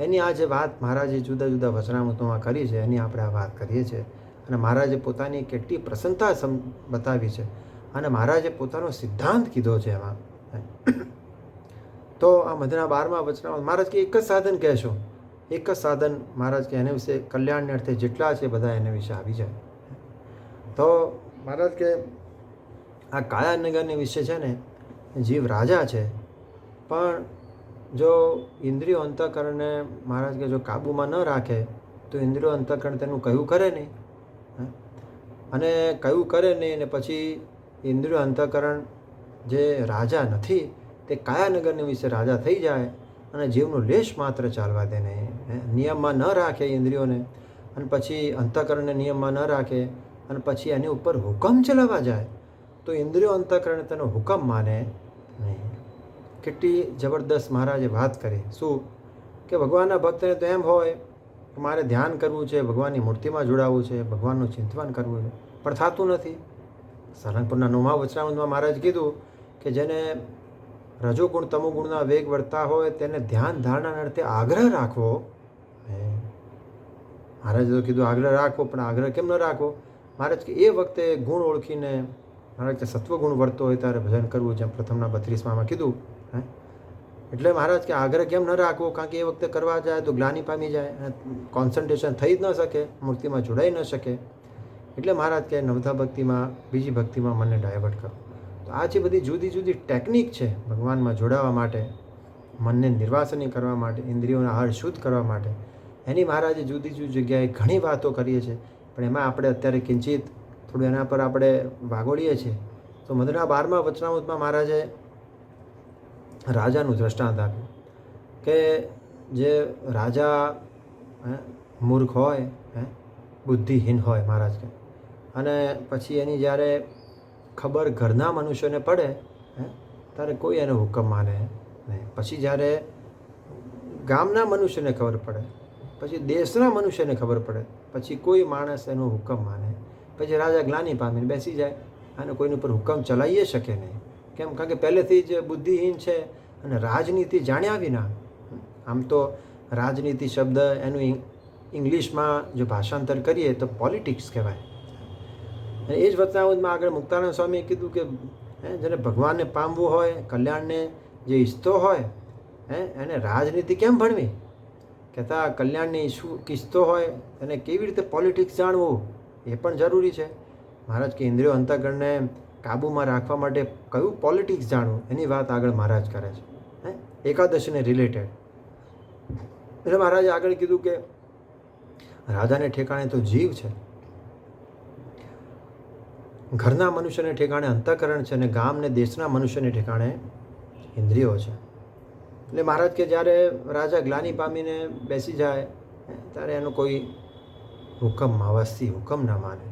એની આ જે વાત મહારાજે જુદા જુદા વચનામૃતોમાં કરી છે એની આપણે આ વાત કરીએ છીએ. અને મહારાજે પોતાની કેટલી પ્રસન્નતા બતાવી છે અને મહારાજે પોતાનો સિદ્ધાંત કીધો છે એમાં. તો આ મધના 12મા વચનામૃત મહારાજ કે એક જ સાધન કહેશો, એક જ સાધન મહારાજ કે એને વિશે કલ્યાણને અર્થે જેટલા છે બધા એને વિશે આવી જાય. તો મહારાજ કે આ કાયાનગરની વિશે છે ને જીવ રાજા છે, પણ જો ઇન્દ્રિયો અંતઃકરણને મહારાજ કે જો કાબૂમાં ન રાખે તો ઇન્દ્રિયો અંતઃકરણ તેનું કયું કરે નહીં. અને કયું કરે નહીં ને પછી ઇન્દ્રિયો અંતઃકરણ જે રાજા નથી તે કાયાનગરની વિશે રાજા થઈ જાય અને જીવનું લેશ માત્ર ચાલવા દે નહીં. નિયમમાં ન રાખે ઇન્દ્રિયોને અને પછી અંતઃકરણને નિયમમાં ન રાખે અને પછી એની ઉપર હુકમ ચલાવવા જાય તો ઇન્દ્રિયો અંતઃકરણ તેનો હુકમ માને નહીં. કેટલી જબરદસ્ત મહારાજે વાત કરી. શું કે ભગવાનના ભક્તને તો એમ હોય કે મારે ધ્યાન કરવું છે, ભગવાનની મૂર્તિમાં જોડાવવું છે, ભગવાનનું ચિંતન કરવું છે, પણ થતું નથી. સારંગપુરના 9મા વચનામૃતમાં મહારાજ કીધું કે જેને રજોગુણ તમોગુણના વેગ વર્તા હોય તેને ધ્યાન ધારણાના અર્થે આગ્રહ રાખવો. મહારાજે તો કીધું આગ્રહ રાખવો, પણ આગ્રહ કેમ ન રાખવો? મહારાજ કે એ વખતે ગુણ ઓળખીને, મહારાજ કે સત્વગુણ વર્તો હોય ત્યારે ભજન કરવું, જેમ પ્રથમના 32માં કીધું. હે એટલે મહારાજ કે આગ્રહ કેમ ન રાખવો? કારણ કે એ વખતે કરવા જાય તો ગ્લાનિ પામી જાય, કોન્સન્ટ્રેશન થઈ જ ન શકે, મૂર્તિમાં જોડાઈ ન શકે. એટલે મહારાજ કે નવધા ભક્તિમાં, બીજી ભક્તિમાં મનને ડાયવર્ટ કરો. તો આ જે બધી જુદી જુદી ટેકનિક છે ભગવાનમાં જોડાવા માટે, મનને નિર્વાસની કરવા માટે, ઇન્દ્રિયોના હાર શુદ્ધ કરવા માટે, એની મહારાજે જુદી જુદી જગ્યાએ ઘણી વાતો કરીએ છીએ. પણ એમાં આપણે અત્યારે કિંચિત થોડું એના પર આપણે વાગોળીએ છીએ. તો મધના 12મા વચનામૃતમાં મહારાજે રાજાનું દ્રષ્ટાંત આપ્યું કે જે રાજા મૂર્ખ હોય, બુદ્ધિહીન હોય, મહારાજ કે, અને પછી એની જ્યારે ખબર ઘરના મનુષ્યને પડે ત્યારે કોઈ એનો હુકમ માને નહીં. પછી જ્યારે ગામના મનુષ્યને ખબર પડે, પછી દેશના મનુષ્યને ખબર પડે, પછી કોઈ માણસ એનો હુકમ માને. પછી રાજા ગ્લાનિ પામીને બેસી જાય અને કોઈની ઉપર હુકમ ચલાવી શકે નહીં. કેમ? કારણ કે પહેલેથી જ બુદ્ધિહીન છે અને રાજનીતિ જાણ્યા વિના. આમ તો રાજનીતિ શબ્દ એનું ઇંગ્લિશમાં જો ભાષાંતર કરીએ તો પોલિટિક્સ કહેવાય. અને એ જ વચનામૃતમાં આગળ મુક્તાનંદ સ્વામીએ કીધું કે જેને ભગવાનને પામવું હોય, કલ્યાણને જે ઈચ્છતો હોય, એને રાજનીતિ કેમ ભણવી? કહેતા કલ્યાણની ઈચ્છતો હોય એને કેવી રીતે પોલિટિક્સ જાણવું એ પણ જરૂરી છે. મહારાજ કે ઇન્દ્રિયો અંતઃકરણને કાબૂમાં રાખવા માટે કયું પોલિટિક્સ જાણવું, એની વાત આગળ મહારાજ કરે છે, એકાદશીને રિલેટેડ. એટલે મહારાજે આગળ કીધું કે રાજાને ઠેકાણે તો જીવ છે, ઘરના મનુષ્યને ઠેકાણે અંતઃકરણ છે, અને ગામને દેશના મનુષ્યને ઠેકાણે ઇન્દ્રિયો છે. એટલે મહારાજ કે જ્યારે રાજા ગ્લાનિ પામીને બેસી જાય ત્યારે એનો કોઈ હુકમમાં વસ્તી હુકમ ન માને,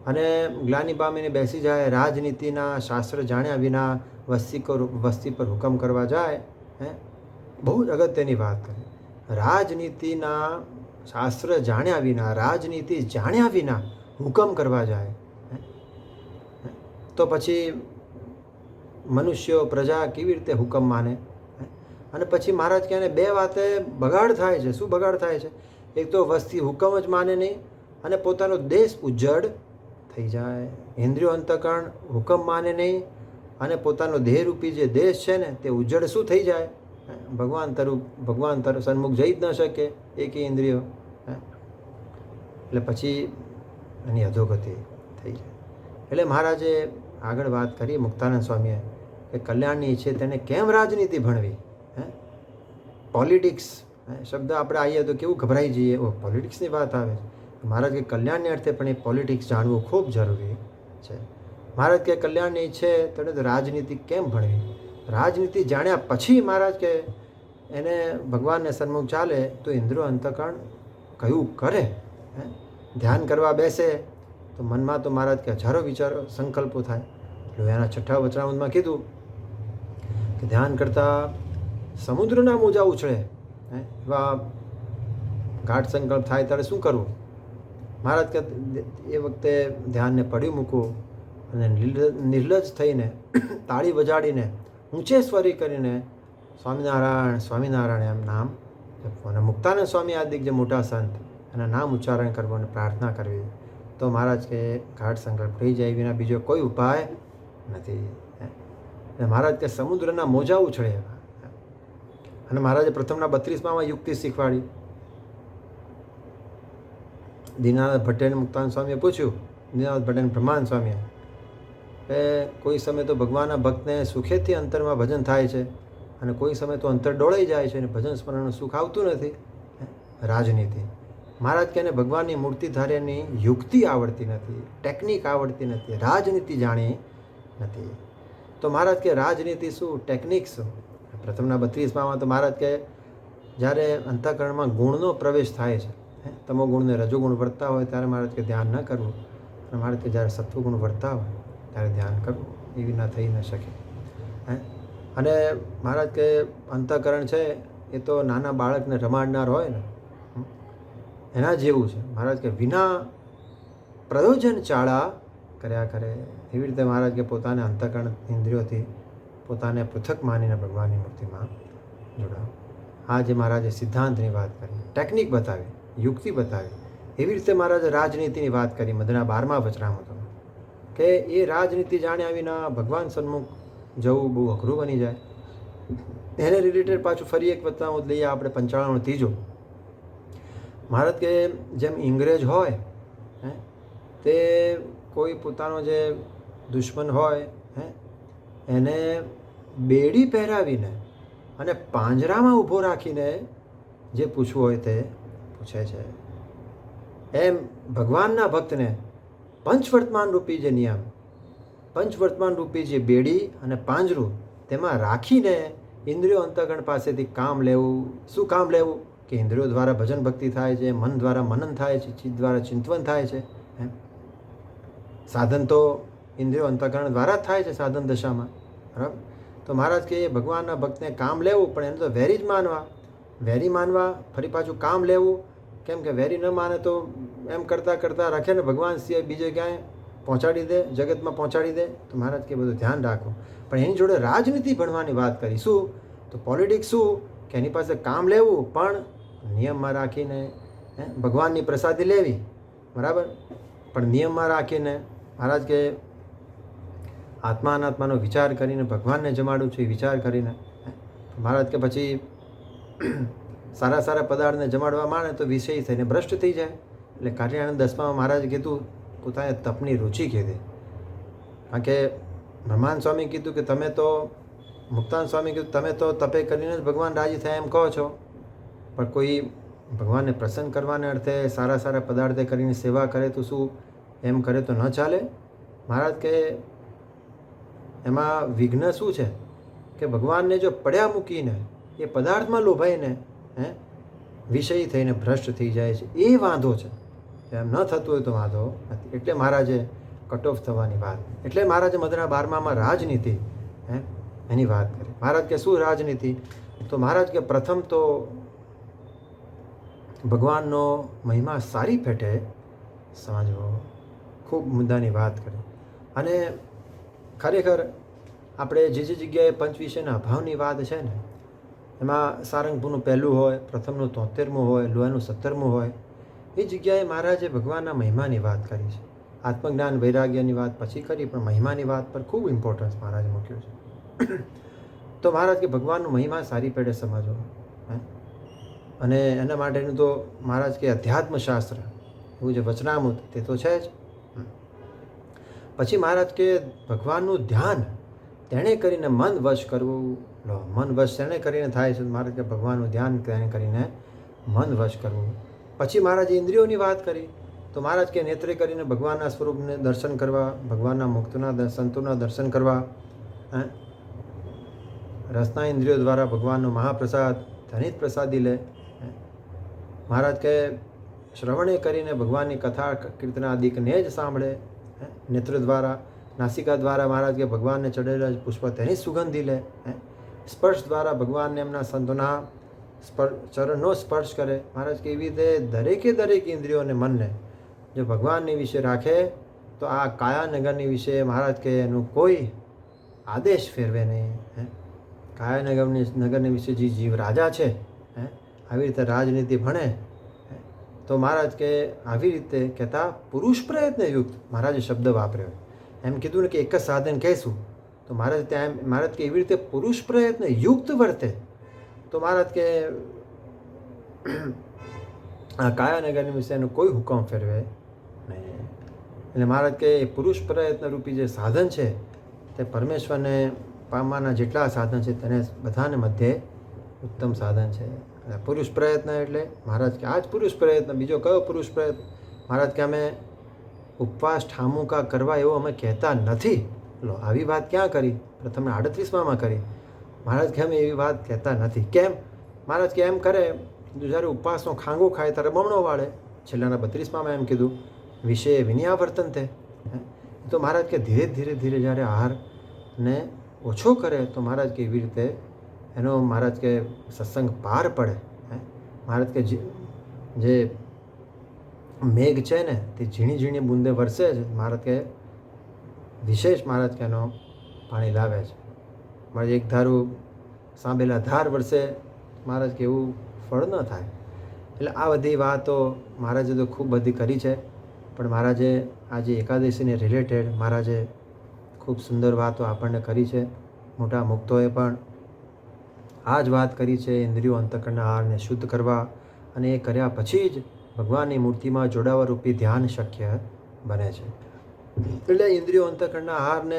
અને ગ્લાનિ પામીને બેસી જાય, રાજનીતિના શાસ્ત્ર જાણ્યા વિના વસ્તી પર હુકમ કરવા જાય. બહુ જ અગત્યની વાત કરી. રાજનીતિના શાસ્ત્ર જાણ્યા વિના, રાજનીતિ જાણ્યા વિના હુકમ કરવા જાય તો પછી મનુષ્યો, પ્રજા કેવી રીતે હુકમ માને? અને પછી મહારાજ કહે બે વાતે બગાડ થાય છે. શું બગાડ થાય છે? એક તો વસ્તી હુકમ જ માને નહીં અને પોતાનો દેશ ઉજ્જડ થઈ જાય. ઇન્દ્રિયો અંતઃકરણ હુકમ માને નહીં અને પોતાનો દેહરૂપી જે દેશ છે ને તે ઉજ્જડ શું થઈ જાય? ભગવાન સન્મુખ જઈ જ ન શકે એકેય ઇન્દ્રિયો. એટલે પછી એની અધોગતિ થઈ જાય. એટલે મહારાજે આગળ વાત કરી મુક્તાનંદ સ્વામીએ કે કલ્યાણની ઈચ્છે તેને કેમ રાજનીતિ ભણવી? પોલિટિક્સ શબ્દ આપણે આવીએ તો કેવું ગભરાઈ જઈએ, પોલિટિક્સની વાત આવે. મહારાજ કે કલ્યાણને અર્થે પણ એ પોલિટિક્સ જાણવું ખૂબ જરૂરી છે. મહારાજ કે કલ્યાણની ઈચ્છે તેને તો રાજનીતિ કેમ ભણવી? રાજનીતિ જાણ્યા પછી મહારાજ કે એને ભગવાનને સન્મુખ ચાલે તો ઇન્દ્રિયો અંતઃકરણ કયું કરે? ધ્યાન કરવા બેસે તો મનમાં તો મહારાજ કે હજારો વિચારો, સંકલ્પો થાય. એટલે એના 6થા વચનામૃતમાં કીધું કે ધ્યાન કરતાં સમુદ્રના મોજા ઉછળે એવા ગાઢ સંકલ્પ થાય ત્યારે શું કરવું? મહારાજ કે એ વખતે ધ્યાનને પડ્યું મૂકવું અને નિર્લજ થઈને, તાળી વજાડીને, ઊંચે સ્વરી કરીને સ્વામિનારાયણ સ્વામિનારાયણ એમ નામ જપવું. અને મુક્તાનંદ સ્વામી આદિક જે મોટા સંત એના નામ ઉચ્ચારણ કરવું અને પ્રાર્થના કરવી તો મહારાજ કે ગાઢ સંકલ્પ થઈ જાય વિના બીજો કોઈ ઉપાય નથી. મહારાજ કે સમુદ્રના મોજા ઉછળે. અને મહારાજે પ્રથમના 32માં યુક્તિ શીખવાડી. દીનાનાથ ભટ્ટે મુક્તાનંદ સ્વામીએ પૂછ્યું, દીનાનાથ ભટ્ટે બ્રહ્માનંદ સ્વામીએ, કે કોઈ સમય તો ભગવાનના ભક્તને સુખેથી અંતરમાં ભજન થાય છે અને કોઈ સમય તો અંતર ડોળાઈ જાય છે અને ભજન સ્મરણનું સુખ આવતું નથી. રાજનીતિ. મહારાજ કહે ભગવાનની મૂર્તિ ધાર્યાની યુક્તિ આવડતી નથી, ટેકનિક આવડતી નથી, રાજનીતિ જાણી નથી. તો મહારાજ કે રાજનીતિ શું, ટેકનિક શું? પ્રથમના 32માં તો મહારાજ કહે જ્યારે અંતઃકરણમાં ગુણનો પ્રવેશ થાય છે, તમો ગુણને રજોગુણ વર્તા હોય ત્યારે મહારાજ કે ધ્યાન ન કરવું, અને મહારાજ કે જ્યારે સત્વગુણ વર્તા હોય ત્યારે ધ્યાન કરવું. એવી ના થઈ ન શકે. અને મહારાજ કે અંતઃકરણ છે એ તો નાના બાળકને રમાડનાર હોય ને એના જેવું છે. મહારાજ કે વિના પ્રયોજન ચાળા કર્યા કરે. એવી રીતે મહારાજ કે પોતાને અંતઃકરણ ઇન્દ્રિયોથી પોતાને પૃથક માનીને ભગવાનની મૂર્તિમાં જોડાવ. આ જે મહારાજે સિદ્ધાંતની વાત કરી, ટેકનિક બતાવી, યુક્તિ બતાવી, એવી રીતે મહારાજે રાજનીતિની વાત કરી મધના 12મા વચનામૃતમાં કે એ રાજનીતિ જાણ્યા વિના ભગવાન સન્મુખ જવું બહુ અઘરું બની જાય. એને રિલેટેડ પાછું ફરી એક વચનામૃત લઈએ આપણે 95 મહારાજ કે જેમ ઇંગ્રેજ હોય તે કોઈ પોતાનો જે દુશ્મન હોય એને બેડી પહેરાવીને અને પાંજરામાં ઊભો રાખીને જે પૂછવું હોય તે પૂછે છે. એમ ભગવાનના ભક્તને પંચવર્તમાન રૂપી જે નિયમ, પંચવર્તમાન રૂપી જે બેડી અને પાંજરું તેમાં રાખીને ઇન્દ્રિયો અંતઃકરણ પાસેથી કામ લેવું. શું કામ લેવું? કે ઇન્દ્રિયો દ્વારા ભજન ભક્તિ થાય છે, મન દ્વારા મનન થાય છે, ચિત્ત દ્વારા ચિંતવન થાય છે. સાધન તો ઇન્દ્રિયો અંતઃકરણ દ્વારા જ થાય છે સાધન દશામાં, બરાબર. તો મહારાજ કે ભગવાનના ભક્તને કામ લેવું, પણ એને તો વેરી જ માનવા. વેરી માનવા, ફરી પાછું કામ લેવું. કેમ કે વેરી ન માને તો એમ કરતાં કરતાં રાખે ને ભગવાન સિવાય બીજે ક્યાંય પહોંચાડી દે, જગતમાં પહોંચાડી દે. તો મહારાજ કે બધું ધ્યાન રાખવું. પણ એની જોડે રાજનીતિ ભણવાની વાત કરી. શું? તો પોલિટિક્સ શું? કે એની પાસે કામ લેવું પણ નિયમમાં રાખીને, ભગવાનની પ્રસાદી લેવી, બરાબર, પણ નિયમમાં રાખીને. મહારાજ કે આત્મા અનાત્માનો વિચાર કરીને ભગવાનને જમાડું છું, એ વિચાર કરીને. મહારાજ કે પછી સારા સારા પદાર્થને જમાડવા માંડે તો વિષય થઈને ભ્રષ્ટ થઈ જાય. એટલે કાઠિયાવાડ 10માં મહારાજે કીધું, પોતાને તપની રુચિ કીધી. કારણ કે બ્રહ્માનંદ સ્વામી કીધું કે તમે તો, મુક્તાનંદ સ્વામી કીધું તમે તો તપે કરીને જ ભગવાન રાજી થાય એમ કહો છો, પણ કોઈ ભગવાનને પ્રસન્ન કરવાને અર્થે સારા સારા પદાર્થે કરીને સેવા કરે તો શું એમ કરે તો ન ચાલે. મહારાજ કે એમાં વિઘ્ન શું છે કે ભગવાનને જો પડ્યા મૂકીને એ પદાર્થમાં લોભાઈને વિષય થઈને ભ્રષ્ટ થઈ જાય છે, એ વાંધો છે. એમ ન થતું હોય તો વાંધો નથી. એટલે મહારાજે કટ ઓફ થવાની વાત, એટલે મહારાજે મધના 12માં રાજનીતિ એની વાત કરી. મહારાજ કે શું રાજનીતિ? તો મહારાજ કે પ્રથમ તો ભગવાનનો મહિમા સારી પેટે સમજવો, ખૂબ મુદ્દાની વાત કરી. અને ખરેખર આપણે જે જે જગ્યાએ પંચ વિષયના અભાવની વાત છે ને, એમાં સારંગપુરનું 1 હોય, પ્રથમનું 73મું હોય, લોહાનું 17મું હોય, એ જગ્યાએ મહારાજે ભગવાનના મહિમાની વાત કરી છે. આત્મજ્ઞાન વૈરાગ્યની વાત પછી કરી, પણ મહિમાની વાત પર ખૂબ ઇમ્પોર્ટન્સ મહારાજે મૂક્યું છે. તો મહારાજ કે ભગવાનનું મહિમા સારી પેટે સમજવો, અને એના માટેનું તો મહારાજ કે અધ્યાત્મશાસ્ત્ર એવું જે વચનામૃત તે તો છે જ. પછી મહારાજ કે ભગવાનનું ધ્યાન તેણે કરીને મન વશ કરવું. લો, મન વશ તેણે કરીને થાય છે. મહારાજ કે ભગવાનનું ધ્યાન તેણે કરીને મન વશ કરવું. પછી મહારાજે ઇન્દ્રિયોની વાત કરી. તો મહારાજ કે નેત્રે કરીને ભગવાનના સ્વરૂપને દર્શન કરવા, ભગવાનના મુક્તના સંતોના દર્શન કરવા. રસના ઇન્દ્રિયો દ્વારા ભગવાનનો મહાપ્રસાદ ધનિત પ્રસાદી લે. મહારાજ કે શ્રવણે કરીને ભગવાનની કથા કીર્તન આદિકને જ સાંભળે. નેત્ર દ્વારા, નાસિકા દ્વારા મહારાજ કે ભગવાનને ચડેલા પુષ્પ તેની સુગંધી લે. સ્પર્શ દ્વારા ભગવાનને એમના સંતોના ચરણનો સ્પર્શ કરે. મહારાજ કે એવી રીતે દરેક ઇન્દ્રિયોને મનને જો ભગવાનની વિશે રાખે તો આ કાયાનગરની વિશે મહારાજ કે એનું કોઈ આદેશ ફેરવે નહીં. કાયાનગરની વિશે જે જીવ રાજા છે, આવી રીતે રાજનીતિ ભણે તો મહારાજ કે આવી રીતે કહેતા પુરુષ પ્રયત્ન યુક્ત મહારાજે શબ્દ વાપર્યો. એમ કીધું ને કે એક જ સાધન કહેશું તો મહારાજ ત્યાં મહારાજ કે એવી રીતે પુરુષ પ્રયત્ન યુક્ત વર્તે તો મહારાજ કે આ કાયાનગરની વિશે એનું કોઈ હુકમ ફેરવે નહીં. એટલે મહારાજ કે પુરુષ પ્રયત્ન રૂપી જે સાધન છે તે પરમેશ્વરને પામવાના જેટલા સાધન છે તેને બધાને મધ્યે ઉત્તમ સાધન છે. પુરુષ પ્રયત્ન એટલે મહારાજ કે આ જ પુરુષ પ્રયત્ન, બીજો કયો પુરુષ પ્રયત્ન? મહારાજ કે અમે ઉપવાસ ઠામુકા કરવા એવું અમે કહેતા નથી. લો, આવી વાત ક્યાં કરી? પ્રથમ 38માં કરી. મહારાજ કે અમે એવી વાત કહેતા નથી. કેમ? મહારાજ કે એમ કરે જ્યારે ઉપવાસનો ખાંગો ખાય ત્યારે બમણો વાળે. છેલ્લાના 32માં એમ કીધું વિષય વિનિયાવર્તન તે. તો મહારાજ કે ધીરે ધીરે જ્યારે આહારને ઓછો કરે તો મહારાજ કે એવી રીતે એનો મહારાજ કે સત્સંગ પાર પડે. મહારાજ કે જે મેઘ છે ને તે ઝીણી બૂંદે વરસે છે. મહારાજ કે વિશેષ મહારાજ કે એનો પાણી લાવે છે. મહારાજ એક ધારું સાંભેલા ધાર વરસે મહારાજ કે એવું ફળ ન થાય. એટલે આ બધી વાતો મહારાજે તો ખૂબ બધી કરી છે, પણ મહારાજે આજે એકાદશીને રિલેટેડ મહારાજે ખૂબ સુંદર વાતો આપણને કરી છે. મોટા મુક્તોએ પણ આ જ વાત કરી છે, ઇન્દ્રિયો અંતઃકરણના આહારને શુદ્ધ કરવા, અને એ કર્યા પછી જ ભગવાનની મૂર્તિમાં જોડાવા રૂપી ધ્યાન શક્ય બને છે. એટલે ઇન્દ્રિયો અંતઃકરણના આહારને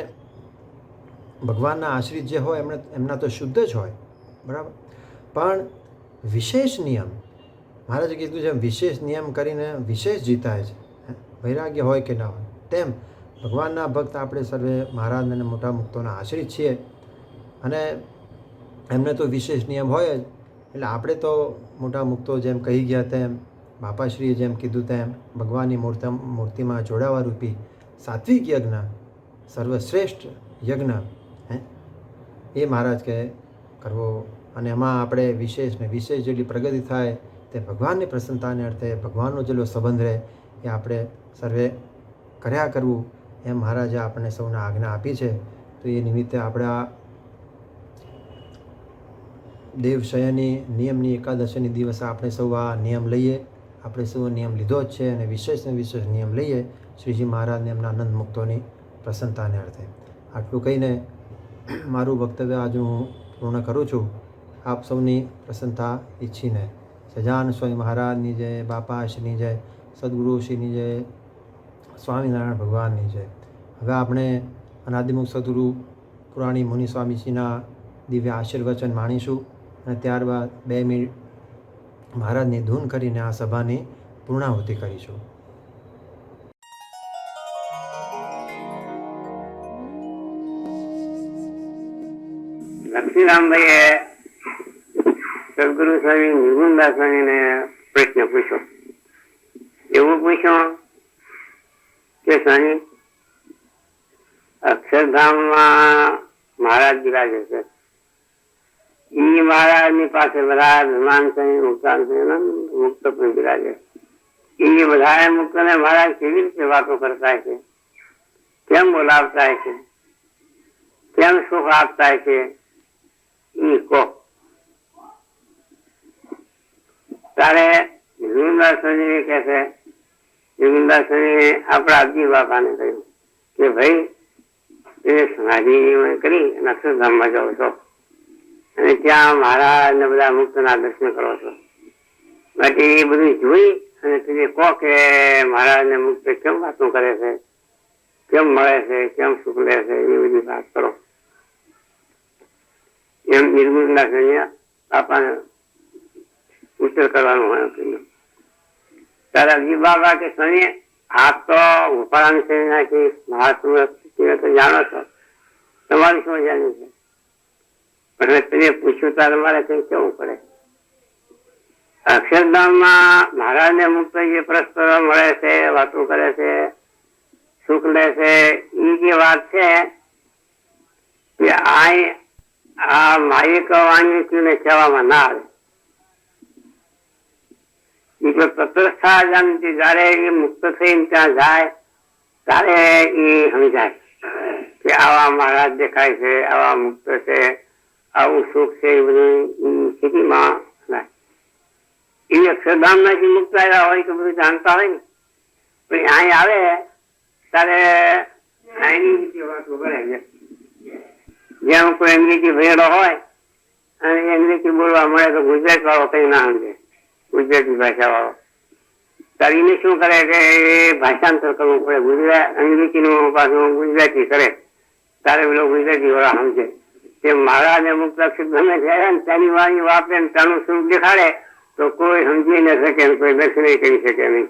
ભગવાનના આશ્રિત જે હોય એમના તો શુદ્ધ જ હોય, બરાબર. પણ વિશેષ નિયમ મહારાજે કીધું છે, વિશેષ નિયમ કરીને વિશેષ જીતાય છે. વૈરાગ્ય હોય કે ના હોય, તેમ ભગવાનના ભક્ત આપણે સર્વે મહારાજ અને મોટા મુક્તોના આશ્રિત છીએ, અને એમને તો વિશેષ નિયમ હોય જ. એટલે આપણે તો મોટા મુક્તો જેમ કહી ગયા તેમ, બાપાશ્રીએ જેમ કીધું તેમ, ભગવાનની મૂર્તિમાં જોડાવા રૂપી સાત્વિક યજ્ઞ, સર્વશ્રેષ્ઠ યજ્ઞ એ મહારાજ કહે કરવો. અને એમાં આપણે વિશેષ જેટલી પ્રગતિ થાય તે ભગવાનની પ્રસન્નતાને અર્થે ભગવાનનો જેટલો સંબંધ રહે એ આપણે સર્વે કર્યા કરવું, એમ મહારાજે આપણને સૌને આજ્ઞા આપી છે. તો એ નિમિત્તે આપણા દેવશયની નિયમની એકાદશીની દિવસે આપણે સૌ આ નિયમ લઈએ. આપણે સૌ નિયમ લીધો જ છે, અને વિશેષ નિયમ લઈએ શ્રીજી મહારાજને એમના આનંદ મુક્તોની પ્રસન્નતાને અર્થે. આટલું કહીને મારું વક્તવ્ય આજે હું પૂર્ણ કરું છું, આપ સૌની પ્રસન્નતા ઈચ્છીને. સજાન સ્વામી મહારાજની જય, બાપાશ્રીની જય, સદગુરુશ્રીની જય, સ્વામિનારાયણ ભગવાનની જય. હવે આપણે અનાદિમુખ સદગુરુ પુરાણી મુનિ સ્વામીજીના દિવ્ય આશીર્વચન માણીશું, અને ત્યારબાદ 2 મિનિટ મહારાજની ધૂન કરીને આ સભાની પૂર્ણાહુતિ કરીશું. લક્ષ્મીરામભાઈએ સદગુરુ સ્વામી નિર્ગુણદાસ સ્વામીને પ્રશ્ન પૂછ્યો. એવું પૂછ્યું કે સ્વામી, અક્ષરધામમાં મહારાજ બિરાજે છે, એ મહારાજની પાસે બધા ભગવાન સ્વામી મુક્તાન મુક્ત પણ બિરાજે. એ બધા મુક્તને મહારાજ કેવી રીતે વાતો કરતા છે, કેમ બોલાવતા છે, કેમ સુખ આપતા છે, એ કહો. તારે જુગુદાસ સ્વામી કહે છે, જુગુદાસ સ્વામી આપણા અબજી બાપાને કહ્યું કે ભાઈ એ સમાધિ કરી અને અક્ષરધામમાં જાઓ છો, અને ત્યાં મહારાજ ને બધા મુક્તના દર્શન કરો છો. બાકી એ બધું જોઈ અને તમે કહો કે મહારાજ ને મુક્ત કેમ વાતો કરે છે, કેમ મળે છે, કેમ સુખ લે છે, એ બધી વાત કરો. એમ નિર્ગુણદાસ બાપાને ઉત્તર કરવાનું હોય. તારા જી બાબા કે સ્વામી આપ તો ઉપાડાની શરીર નાખી મહાત્મા તો જાણો છો, તમારું શું જાણ્યું છે, પણ તમે પૂછ્યું તારે મારે કઈ કેવું પડે. અક્ષરધામમાં મહારાજને મુક્ત જે પરસ્પર મળે છે, વાતો કરે છે, સુખ લે છે, એ જે વાત છે કે આ માયિક વાણી કહેવામાં ના આવે. એટલે તટસ્થા જાણતી જયારે એ મુક્ત થઈને ત્યાં જાય ત્યારે એ સમજાય કે આવા મહારાજ દેખાય છે, આવા મુક્ત છે, આવું સુખ છે, એ બધું સ્થિતિમાં એ અક્ષરધામ માંથી મુક્ત આવ્યા હોય તો બધું જાણતા હોય ને, પણ અહીં આવે ત્યારે અહીંની વાતો કરે છે. જેમ કોઈ અંગ્રેજી ભેડો હોય અને અંગ્રેજી બોલવા મળે તો ગુજરાત વાળો કઈ ના સમજે, ગુજરાતી ભાષા વાળો. ત્યારે એને શું કરે કે ભાષાંતર કરવું પડે, અંગ્રેજી નું પાછું ગુજરાતી કરે, તારે પેલો ગુજરાતી વાળા સમજે. તે મહારાજ મુક્ત ગમે ત્યારે તેની વાણી વાપરે ને તેનું સ્વરૂપ દેખાડે તો કોઈ સમજી ન શકે, કોઈ દર્શન કરી શકે નહીં.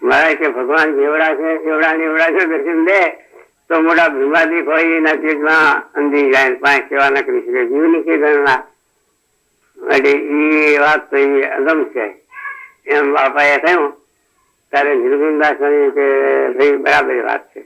મહારાજ કે ભગવાન જેવડા છે એવડા ને એવડા છે, દર્શન દે તો મોટા ભીમાદી હોય એના પેટમાં અંધી જાય, પાંચ સેવા ન કરી શકે, જીવની કઈ ગણના. એટલે એ વાત તો એ અગમ છે. એમ બાપાએ કહ્યું ત્યારે નિર્ગુણદાસ કે ભાઈ બરાબર વાત છે.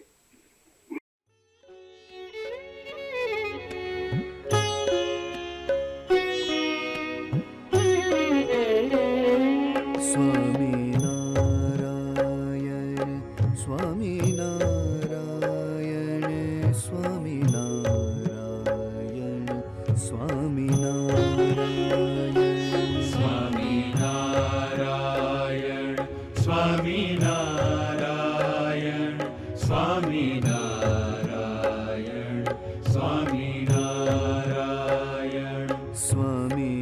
સ્વામિનારાયણ સ્વામિનારાયણ